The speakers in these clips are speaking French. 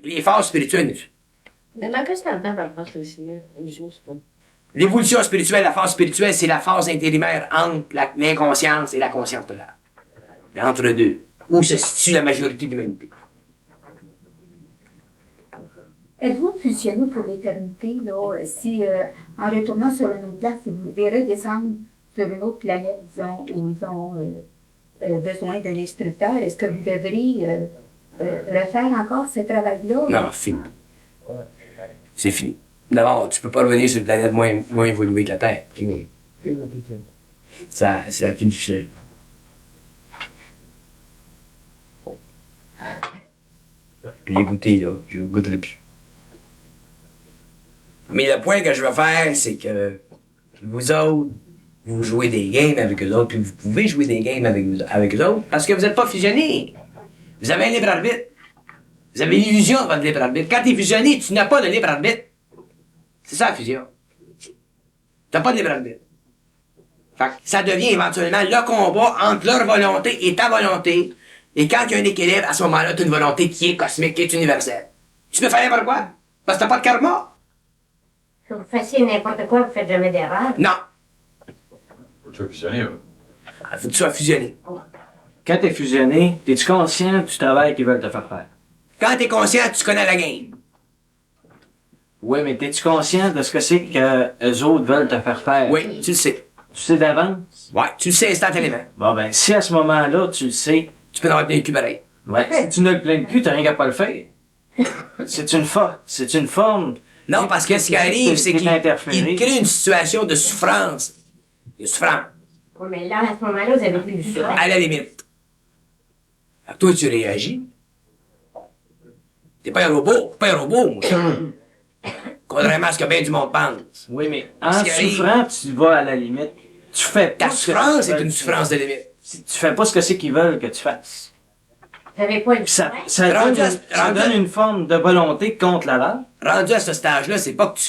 Les phases spirituelles. Mais qu'est-ce que t'entends par phase spirituelle? L'évolution spirituelle, la phase spirituelle, c'est la phase intérimaire entre l'inconscience et la conscience totale. Entre deux. Où se situe la majorité de l'humanité. Êtes-vous fusionné pour l'éternité, là, si en retournant sur une autre place, si vous verrez descendre sur une autre planète, disons, où ils ont besoin d'un instructeur, est-ce que vous devriez refaire encore ce travail-là? Non, fini. C'est fini. D'abord, tu peux pas revenir sur une planète moins évoluée que la Terre. Fini. Ça a fini. J'ai goûté, là. Je ne goûterai plus. Mais le point que je veux faire, c'est que vous autres, vous jouez des games avec eux autres, puis vous pouvez jouer des games avec eux autres, parce que vous n'êtes pas fusionnés. Vous avez un libre arbitre. Vous avez l'illusion de votre libre arbitre. Quand tu es fusionné, tu n'as pas de libre arbitre. C'est ça la fusion. Tu n'as pas de libre arbitre. Fait que ça devient éventuellement le combat entre leur volonté et ta volonté. Et quand il y a un équilibre, à ce moment-là, tu as une volonté qui est cosmique, qui est universelle. Tu peux faire n'importe quoi, parce que tu n'as pas de karma. Si vous fassiez n'importe quoi, vous faites jamais d'erreur. Non. Faut que tu sois fusionné, Faut que tu sois fusionné. Quand t'es fusionné, t'es-tu conscient du travail qu'ils veulent te faire faire? Quand t'es conscient, tu connais la game. Oui, mais t'es-tu conscient de ce que c'est que eux autres veulent te faire faire? Oui, tu le sais. Tu sais d'avance? Ouais, tu le sais instantanément. Bon ben, si à ce moment-là, tu le sais, Tu peux en avoir plein cul pareil. ouais, si tu ne le plains plus, t'as rien qu'à pas le faire. C'est une forme. Non, parce que ce qui arrive, c'est qu'il interféré. crée une situation de souffrance. De souffrance. Oui, mais là, à ce moment-là, vous avez plus du choix. À la limite. Alors, toi, tu réagis. T'es pas un robot. Pas un robot, moi. Contrairement à ce que bien du monde pense. Oui, mais en Ce qui arrive- souffrant, tu vas à la limite. Tu fais pas Ta ce que souffrance ils est veulent. une souffrance de limite. Tu fais pas ce que c'est qu'ils veulent que tu fasses. Vous n'avez pas le Ça, choix. ça, Rendu donne, à- ça rendu- donne une forme de volonté contre la leur. Rendu à ce stage-là, c'est pas que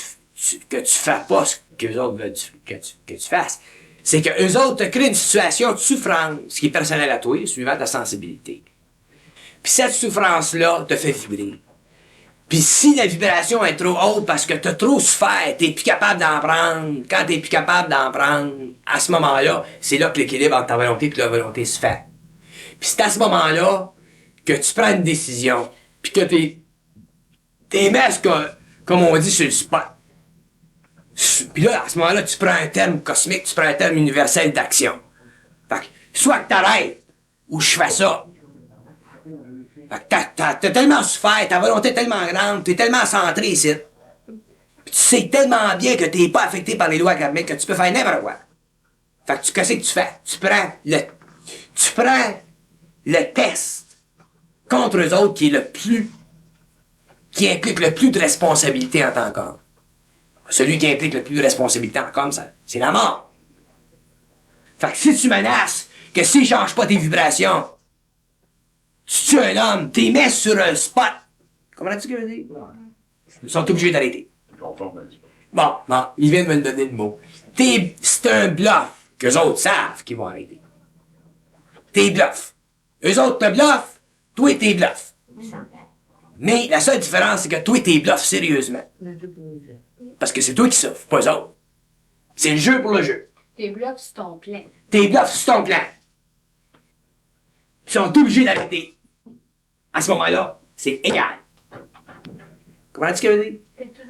tu fais pas ce que les autres veulent que tu fasses. C'est que eux autres te créent une situation de souffrance qui est personnelle à toi, suivant ta sensibilité. Puis cette souffrance-là te fait vibrer. Puis si la vibration est trop haute parce que t'as trop souffert, t'es plus capable d'en prendre, quand t'es plus capable d'en prendre, à ce moment-là, c'est là que l'équilibre entre ta volonté et la volonté se fait. Puis c'est à ce moment-là que tu prends une décision, puis que t'es masques, comme on dit, sur le spot. Puis là, à ce moment-là, tu prends un terme cosmique, tu prends un terme universel d'action. Fait que, soit que t'arrêtes, ou je fais ça. Fait que t'as tellement souffert, ta volonté est tellement grande, t'es tellement centré ici. Puis tu sais tellement bien que t'es pas affecté par les lois karmiques que tu peux faire n'importe quoi. Fait que qu'est-ce que tu fais? Tu prends le test contre eux autres qui implique le plus de responsabilité en tant qu'homme. Celui qui implique le plus de responsabilité en tant qu'homme, c'est la mort. Fait que si tu menaces que s'ils changent pas tes vibrations, tu tues un homme, t'es mets sur un spot. Comment tu veux dire? Ils sont obligés d'arrêter. Bon, non, ils viennent me donner le mot. C'est un bluff qu'eux autres savent qu'ils vont arrêter. T'es bluff. Eux autres te bluffent, toi t'es bluff. Mais la seule différence, c'est que toi t'es bluff sérieusement. Parce que c'est toi qui souffres, pas eux autres. C'est le jeu pour le jeu. Tes blocs sur ton plan. T'es bluffs sur ton plan. Ils sont obligés d'arrêter. À ce moment-là, c'est égal. Comment tu veux dire?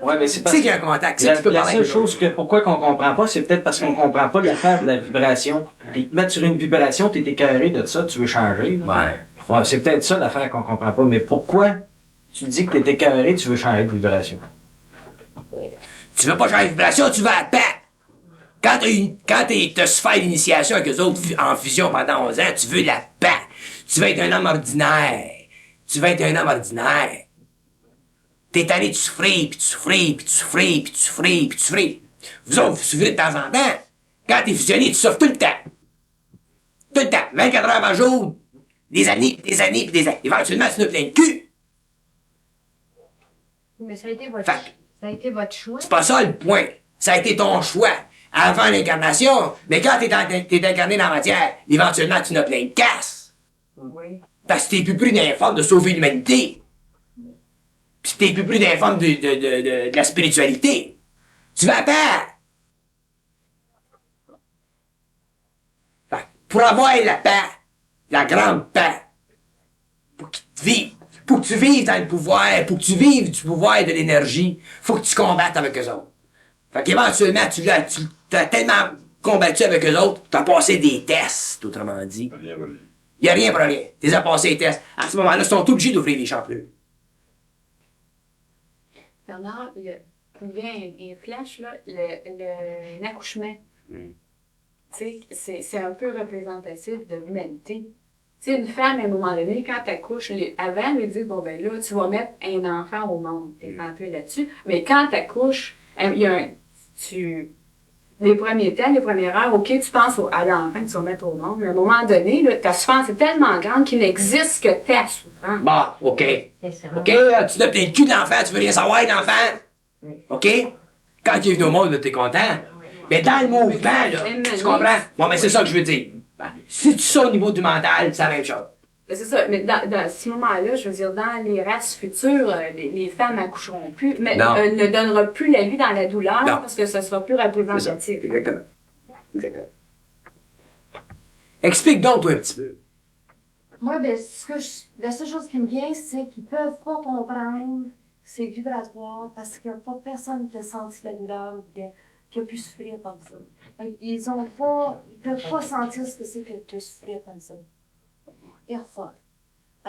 Ouais, mais c'est Tu parce sais qu'il y a un contact. Tu sais La, que tu peux la parler seule avec chose que pourquoi qu'on comprend pas, c'est peut-être parce qu'on comprend pas l'affaire de la vibration. Ils te mettent sur une vibration, t'es écœuré de ça, tu veux changer. là. Ouais, c'est peut-être ça l'affaire qu'on comprend pas. Mais pourquoi tu dis que t'es écœuré, tu veux changer de vibration? Tu veux pas changer de vibration, tu vas à paix. Quand t'as su faire l'initiation avec eux autres en fusion pendant 11 ans, tu veux la paix. Tu veux être un homme ordinaire. Tu veux être un homme ordinaire. T'es allé de souffrir, puis de souffrir, puis de souffrir, puis de souffrir, puis de souffrir. Vous autres, vous souffrez de temps en temps. Quand t'es fusionné, tu souffres tout le temps. Tout le temps. 24 heures par jour. Des années, puis des années, puis des années. Éventuellement, tu n'as plein de cul. Mais ça a été votre, Fait que- ça a été votre choix. C'est pas ça le point. Ça a été ton choix avant l'incarnation. Mais quand t'es incarné dans la matière, éventuellement, tu n'as plein de casse. Oui. Parce que t'es plus pris dans les formes de sauver l'humanité. t'es plus dans les formes de la spiritualité. Tu vas à paix. Fait que pour avoir la paix, la grande paix, pour que tu vives, pour que tu vives dans le pouvoir, pour que tu vives du pouvoir et de l'énergie, faut que tu combattes avec eux autres. Fait qu'éventuellement, tu as tellement combattu avec eux autres, tu as passé des tests, autrement dit. Il n'y a rien pour rien. Tu les as passé les tests. À ce moment-là, ils sont obligés d'ouvrir les champlures. Bernard, il vient un flash, là, l'accouchement. Tu sais, c'est un peu représentatif de l'humanité. Tu sais, une femme, à un moment donné, quand elle accouche, avant, elle dit, bon, ben là, tu vas mettre un enfant au monde. T'es un peu là-dessus. Mais quand tu accouches, il y a les premiers temps, les premières heures, OK, tu penses à l'enfant que tu vas mettre au monde. Mais à un moment donné, là, ta souffrance est tellement grande qu'il n'existe que ta souffrance. Bon, OK. C'est ça. OK, tu l'as plein le cul de l'enfant, tu veux rien savoir de l'enfant. OK? Quand il est venu au monde, là, t'es content. Mais dans le mouvement, là, tu comprends? Bon, mais c'est ça que je veux dire. Ben, si tu ça au niveau du mental, c'est la même chose. Ben, c'est ça, mais dans ce moment-là, je veux dire, dans les races futures, les femmes n'accoucheront plus, mais Non. ne donneront plus la vie dans la douleur Non. parce que ce sera plus représentatif. Exactement. Exactement. Explique donc, toi, un petit peu. Moi, ben, la seule chose qui me vient, c'est qu'ils peuvent pas comprendre ces vibratoires parce qu'il n'y a pas personne qui a senti la douleur, qui a pu souffrir comme ça. Ils peuvent pas sentir ce que c'est que de souffrir comme ça. Personne.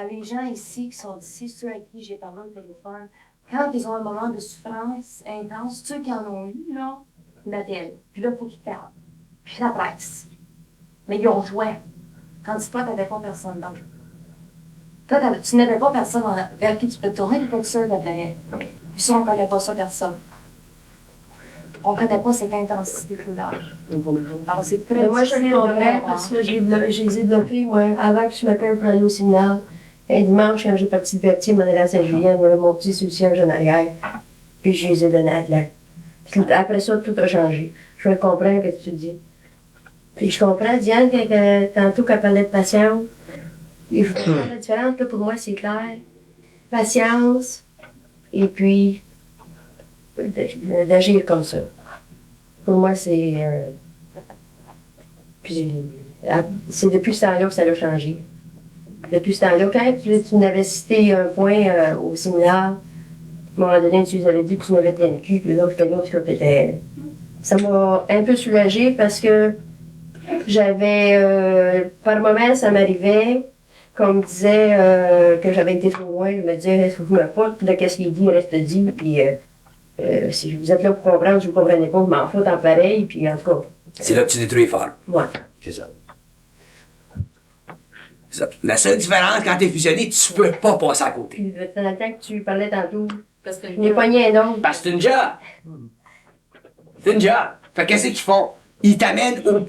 Les gens ici qui sont d'ici, ceux avec qui j'ai parlé au téléphone, quand ils ont un moment de souffrance intense, ceux qui en ont eu, là, ils m'appellent. Puis là, il faut qu'ils parlent. Puis la presse. Mais ils ont joué. Tandis que toi, tu n'avais pas personne d'autre. Toi, tu n'avais pas personne vers qui tu peux te tourner, puis pas sûr de derrière. Puis ça, on ne connaît pas ça, personne. On ne connaît pas cette intensité de douleur. Alors, c'est très Mais moi, je comprends parce que j'ai développé, ouais, avant que je m'appelle pour aller au séminaire. Un dimanche, quand j'ai parti de Berthier, m'en allais à Saint-Julien, on a monté sur le siège en arrière. Puis je les ai donnés à Atlan. Puis après ça, tout a changé. Je comprends ce que tu dis. Puis je comprends, Diane, tantôt qu'elle parlait de patience. Il faut faire la différence, là, pour moi, c'est clair. Patience, et puis d'agir comme ça. Pour moi, c'est... puis c'est depuis ce temps-là que ça a changé. Depuis ce temps-là, quand tu m'avais cité un point au séminaire, à un moment donné, tu nous avais dit que tu m'avais tenu le cul, puis là, ça m'a un peu soulagée parce que j'avais... par moments, ça m'arrivait, qu'on me disait que j'avais été trop loin, je me disais, est-ce que vous me foutre, puis là, qu'est-ce qu'il dit, reste dit, puis si vous êtes là pour comprendre, je ne vous comprenez pas, je m'en fous en pareil, puis en tout cas. C'est là que tu détruis fort. Ouais. C'est ça. C'est ça. La seule différence, quand t'es fusionné, tu peux pas passer à côté. Puis dans le temps que tu parlais tantôt, Parce que je n'ai pogné un autre. Parce que c'est une job. C'est une job. Fait qu'est-ce qu'ils font? Ils t'amènent au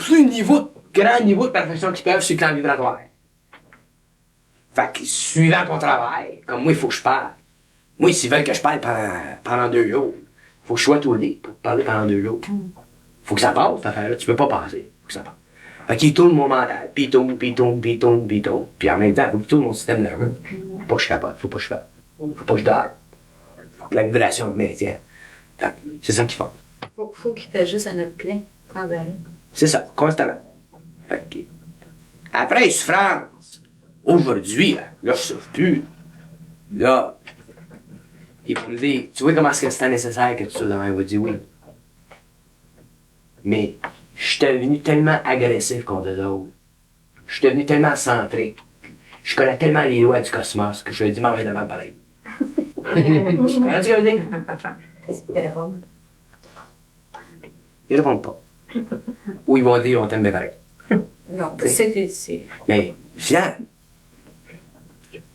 grand niveau de perfection qu'ils peuvent sur le plan vibratoire. Fait que, suivant ton travail, comme moi, il faut que je parle. Moi, s'ils veulent que je parle pendant 2 jours, il faut que je sois tourné pour parler pendant 2 jours. Faut que ça passe, cette affaire-là. Tu peux pas passer. Faut que ça passe. Fait qu'il tourne mon mental. Puis il tourne, puis il tourne, puis il tourne, puis il tourne. Puis en même temps, il faut qu'il tourne mon système nerveux. Faut pas que je capote. Faut pas que je fasse. Faut pas que je dors. Faut que la vibration me maintienne. Fait que c'est ça qu'ils font. faut qu'il t'ajuste à notre plein. C'est ça, constamment. Fait que, après les souffrances, aujourd'hui, là, je souffre plus. Là, ils vont me dire, tu vois comment est-ce que c'était nécessaire que tu sois devant? Il va dire oui. Mais, je suis devenu tellement agressif contre eux autres. Je suis devenu tellement centré. Je connais tellement les lois du cosmos que je lui ai dit, m'en vais devant pareil. Comment tu veux dire? Est-ce qu'ils répondent? Ils répondent pas. Ou ils vont dire, on t'aime bien pareil. Non, c'est... Mais, Jean,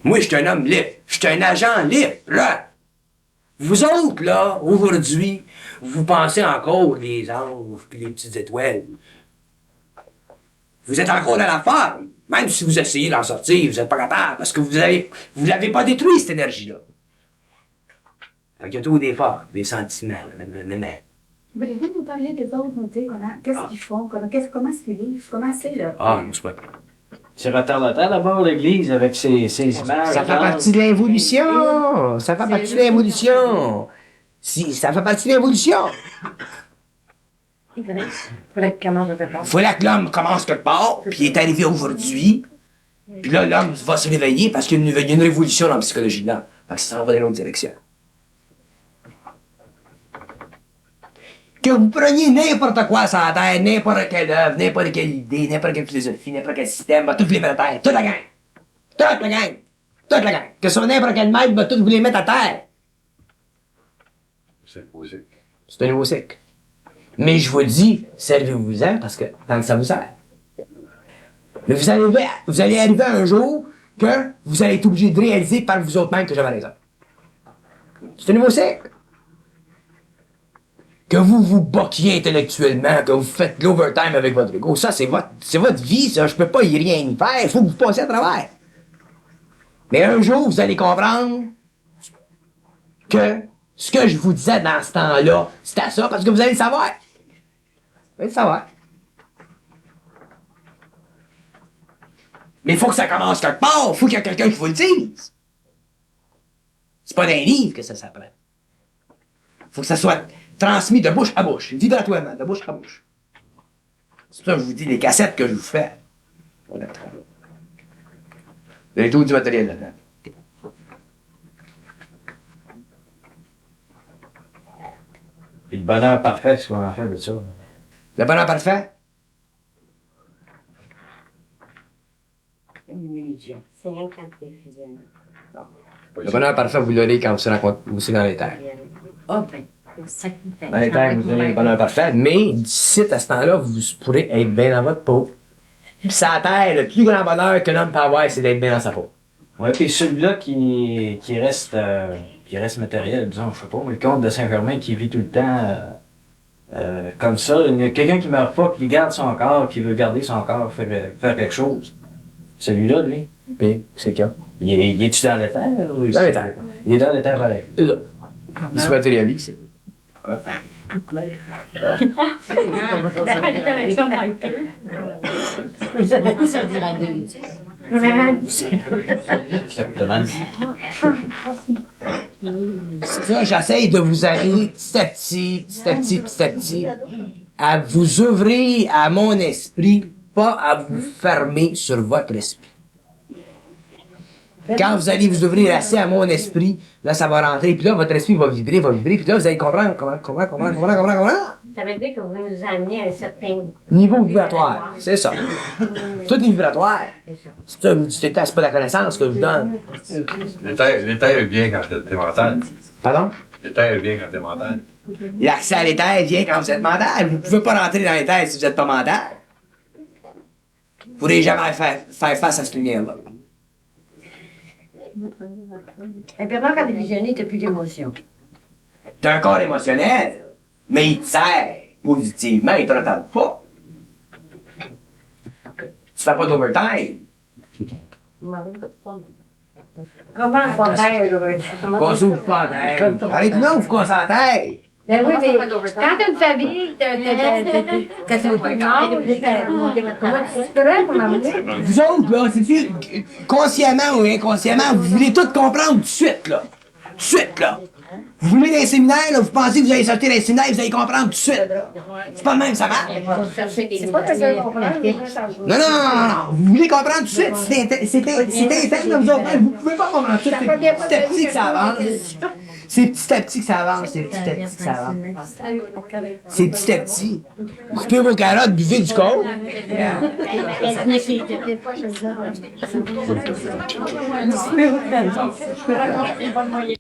moi, je suis un homme libre. Je suis un agent libre. Vous autres, là, aujourd'hui, vous pensez encore les anges et les petites étoiles. Vous êtes encore dans la forme. Même si vous essayez d'en sortir, vous n'êtes pas capable parce que vous l'avez pas détruit, cette énergie-là. Fait qu'il y a toujours des forces, des sentiments. Voulez-vous nous parler des autres, nous dire qu'est-ce qu'ils font, comment est-ce qu'ils vivent, comment c'est là? Ah, non, c'est pas. C'est retardataire d'abord l'église avec ses images. Ça fait partie de l'évolution! Ça fait partie de l'évolution! Si, ça fait partie de l'évolution! Faudrait que comment je fais pas. Fallait que l'homme commence quelque part, puis il est arrivé aujourd'hui. Puis là, l'homme va se réveiller parce qu'il y a une révolution dans la psychologie de l'homme. Parce que ça va dans l'autre direction. Que vous preniez n'importe quoi sur la Terre, n'importe quelle œuvre, n'importe quelle idée, n'importe quelle philosophie, n'importe quel système, va tout vous les mettre à terre. Toute la gang! Toute la gang! Toute la gang! Que sur n'importe quel maître, va tout vous les mettre à terre. C'est possible. C'est un nouveau cycle. Mais je vous le dis, servez-vous-en parce que tant que ça vous sert. Mais vous allez arriver un jour que vous allez être obligé de réaliser par vous autres mêmes que j'avais raison. C'est un nouveau cycle. Que vous vous bocquiez intellectuellement, que vous faites l'overtime avec votre ego, ça c'est votre vie, ça, je peux pas y rien y faire, il faut que vous passiez à travers. Mais un jour, vous allez comprendre que ce que je vous disais dans ce temps-là, c'était ça, parce que vous allez le savoir. Vous allez le savoir. Mais il faut que ça commence quelque part, il faut qu'il y ait quelqu'un qui vous le dise. C'est pas dans un livre que ça s'apprend. Faut que ça soit transmis de bouche à bouche, vibratoirement, de bouche à bouche. C'est pour ça que je vous dis, les cassettes que je vous fais, on a travaillé. Vous avez tout du matériel là-dedans. Et le bonheur parfait, c'est ce qu'on en fait de ça. Le bonheur parfait? C'est rien quand t'es fidèle. Le bonheur parfait, vous l'aurez quand vous serez dans les terres. Oh, ben, ça qui fait. Dans les terres, vous aurez le bonheur parfait, mais d'ici à ce temps-là, vous pourrez être bien dans votre peau. Puis sur la terre, le plus grand bonheur que l'homme peut avoir, c'est d'être bien dans sa peau. Ouais, puis celui-là qui reste matériel, disons, je sais pas, mais le comte de Saint-Germain qui vit tout le temps comme ça, quelqu'un qui meurt pas, qui garde son corps, qui veut garder son corps, faire quelque chose. Celui-là, lui. Puis, c'est quoi? Il est-tu dans les terres? Ou Dans les terres. Il est dans les terres pareil. C'est ça. Il se matérialise. Exactement. C'est ça, j'essaye de vous amener petit à petit, à vous ouvrir à mon esprit, pas à vous fermer sur votre esprit. Quand vous allez vous ouvrir assez à mon esprit, là, ça va rentrer, puis là, votre esprit va vibrer, puis là, vous allez comprendre comment. Ça veut dire que vous nous amenez à un certain Niveau vibratoire, c'est ça. Tout est vibratoire. C'est ça, c'est pas la connaissance que je vous donne. L'éther vient quand t'es mental. Pardon? L'éther vient quand t'es mental. L'accès à l'éther vient quand vous êtes mental. Vous pouvez pas rentrer dans l'éther si vous n'êtes pas mental. Vous ne pourrez jamais faire face à cette lumière-là. Et puis quand t'es visionné, t'as plus d'émotion. T'as un corps émotionnel, mais il te sert positivement, il te retarde pas. Tu fais pas d'overtime. Comment on fait Consomme pas la terre. Arrête-nous, vous concentrez. Ben oui, mais quand t'as une famille, t'as ton comment tu ferais pour m'amener? Vous autres, là, c'est consciemment ou inconsciemment, vous voulez tout comprendre tout de suite, là. Tout de suite, là. Vous voulez des séminaires, là, vous pensez que vous allez sortir des séminaires, vous allez comprendre tout de suite. C'est pas le même, ça marche. C'est pas que ça comprendre. Non. Vous voulez comprendre tout de suite. C'est interne, vous autres. Vous pouvez pas comprendre tout. C'est petit à petit que ça avance. C'est petit à petit que ça avance. C'est petit à petit que ça avance. C'est petit à petit. Coupez vos carottes, buvez du coke. Est-ce que